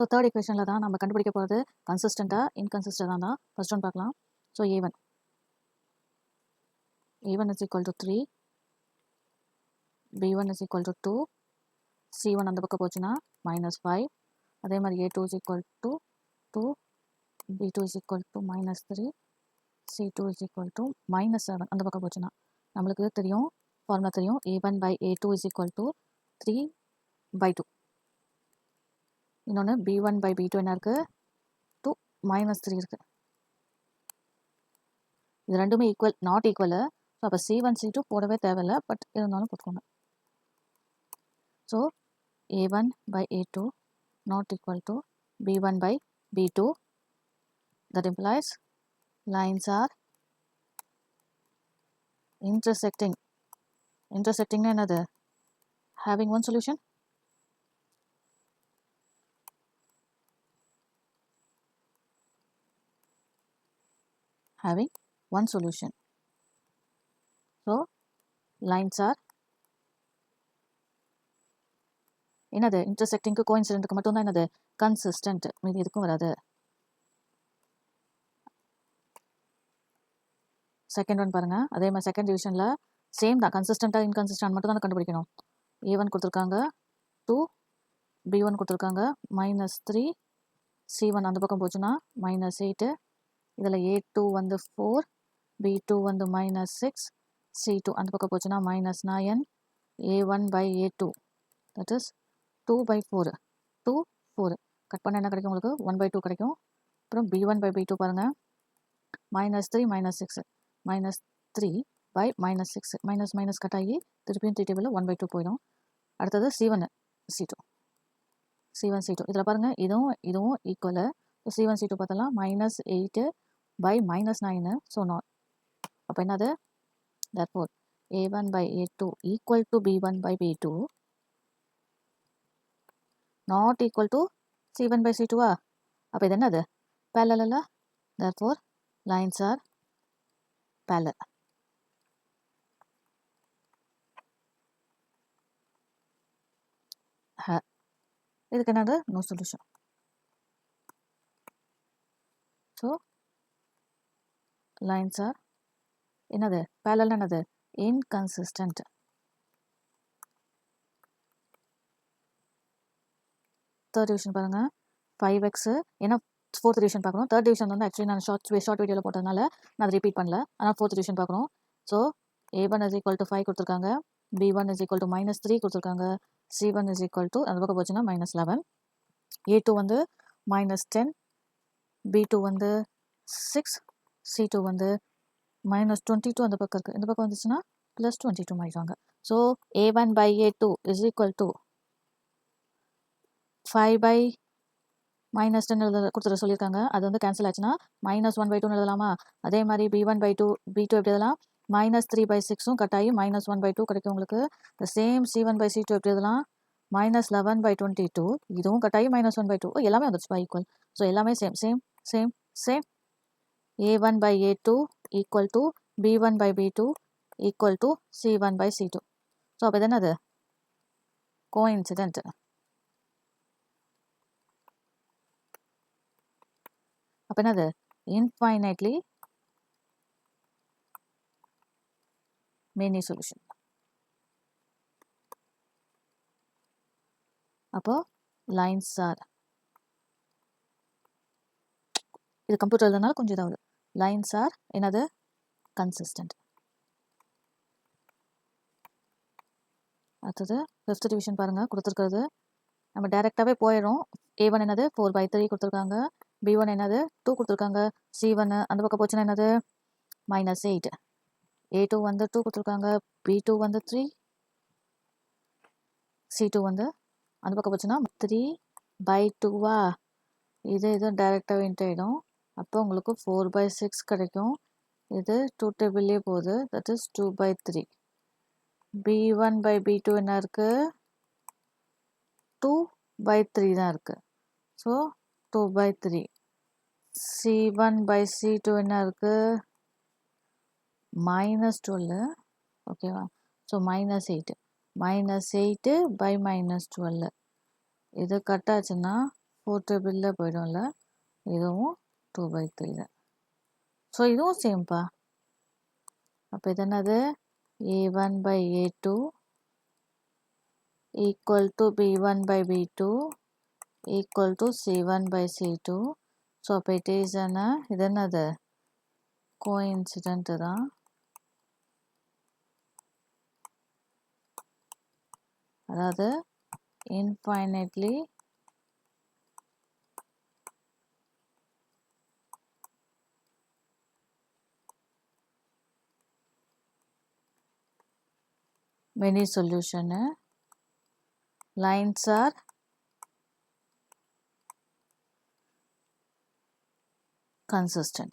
So third ஈக்குவேஷனில் தான் நம்ம கண்டுபிடிக்க போகிறது கன்சிஸ்டண்ட்டாக இன்கன்சிஸ்டண்டாக தான். ஃபர்ஸ்ட் ஒன் பார்க்கலாம். So a1 is equal to 3, b1 is equal to 2, c1 அந்த பக்கம் போச்சுன்னா -5. அதே மாதிரி a2 is equal to 2, b2 is equal to -3, c2 is equal to -7 அந்த பக்கம் போச்சுன்னா நம்மளுக்கு தெரியும், ஃபார்முலா தெரியும், a1/a2 is equal to 3/2. இன்னொன்று b1/b2 என்ன இருக்குது, 2 -3 இருக்குது. இது ரெண்டுமே ஈக்குவல் நாட் ஈக்குவலு. ஸோ அப்போ c1 c2 போடவே தேவையில்லை, பட் இருந்தாலும் போட்டுக்கோங்க. So a1/a2 not equal to b1/b2. That implies lines are intersecting. Intersecting என்னது? Having one solution. Having one solution. So lines are என்னது? இன்டர்செக்டிங்க்கு கோஇன்சிடென்ட்க்கு மட்டும்தான் என்னது? கன்சிஸ்டன்ட். மீதி எதுக்கும் வராது. செகண்ட் ஒன் பாருங்க. அதே மாதிரி செகண்ட் டிவிஷனில் சேம் தான், கன்சிஸ்டண்ட்டாக இன்கன்சிஸ்டன்ட் மட்டும் தான் கண்டுபிடிக்கணும். a1 கொடுத்துருக்காங்க 2, b1 கொடுத்துருக்காங்க -3, c1 அந்த பக்கம் போச்சுன்னா -8. இதில் a2 வந்து 4, b2 வந்து -6, c2 அந்த பக்கம் போச்சுன்னா -9. a1/a2 that is 2/4. 2, 4 கட் பண்ண என்ன கிடைக்கும் உங்களுக்கு? 1/2 கிடைக்கும். அப்புறம் b1/b2 பாருங்கள், -3 -6, -3/-6, மைனஸ் கட் ஆகி திருப்பியும் 3 டேபிளில் 1/2 போயிடும். அடுத்தது c1 c2 இதில் பாருங்கள், இதுவும் ஈக்குவலு. c1 c2 பார்த்தலாம் -8/-9. So not. அப்போ என்னது? therefore a1/a2 equal to b1/b2 not equal to c1/c2. அப்போ இது என்னது? parallel. therefore lines are parallel. இதுக்கு என்னது? no solution. so lines are என்னது? parallel என்னது? inconsistent. தேர்ட் டிவிஷன் பாருங்கள், 5x. ஏன்னா ஃபோர்த் டிவிஷன் பார்க்கணும். தேர்ட் டிவிஷன் வந்து ஆக்சுவலி நான் ஷார்ட் வீடியோவில் போட்டதுனால நான் அதை ரிப்பீட் பண்ணல. ஆனால் ஃபோர்த் டிவிஷன் பார்க்கணும். So a1 is equal to 5 கொடுத்துருக்காங்க, b1 is equal to -3 கொடுத்துருக்காங்க, c1 is equal to அந்த பக்கம் போச்சுன்னா -11, a2 வந்து -10, b2 வந்து 6, c2 வந்து -22 அந்த பக்கம் இருக்குது. இந்த பக்கம் வந்துச்சுன்னா +22 மாறிடுவாங்க. So a1/a2 is equal to 5/-10 கொடுத்துட சொல்லியிருக்காங்க. அது வந்து கேன்சல் ஆச்சுன்னா -1/2 எழுதலாமா? அதே மாதிரி b1/2 b2 எப்படி எழுதலாம்? -3/6 கட் ஆகி -1/2 கிடைக்கும் உங்களுக்கு. the same c1/c2 எப்படி எழுதலாம்? -11/22. இதுவும் கட் ஆகி -1/2. எல்லாமே வந்துருச்சுப்பா ஈக்குவல். ஸோ எல்லாமே same. a1/a2 equal to b1/b2 equal to c1/c2. So அப்போ இது என்னது? கோஇன்சிடென்ட். அப்போ என்னது? infinitely many solution. அப்போ lines are, இது கம்ப்யூட்டர் எழுதுனால கொஞ்சம் இதாவது, lines are என்னது? consistent. அடுத்தது ஃபிஃப்த் டிவிஷன் பாருங்கள், கொடுத்துருக்கிறது நம்ம டேரெக்டாகவே போயிடும். a1 என்னது? 4/3 கொடுத்துருக்காங்க, b1 என்னது? 2 கொடுத்துருக்காங்க, c1 அந்த பக்கம் போச்சுன்னா என்னது? -8, a2 வந்து 2 கொடுத்துருக்காங்க, b2 வந்து 3, c2 வந்து அந்த பக்கம் போச்சுன்னா 3/2. இது டைரெக்டாகவே இன்ட்டாயிடும். அப்போ உங்களுக்கு 4/6 கிடைக்கும். இது 2 டேபிள்லேயே போகுது, தட் இஸ் 2/3. b1/b2 என்ன இருக்குது? 2/3 தான் இருக்குது. ஸோ 2/3. c1/c2 என்ன இருக்குது? -12. ஓகேவா? ஸோ -8 -8/-12. இது கட் ஆச்சுன்னா 4 டேபிளில் போய்டும்ல, இதுவும் 2/3 தான். ஸோ இதுவும் சேம்ப்பா. அப்போ இது என்னது? A1/A2 equal to B1/B2 equal to C1/C2. So அப்போ it is இது என்னது? கோஇன்சிடென்ட் தான். அதாவது infinitely many solution. Lines are consistent.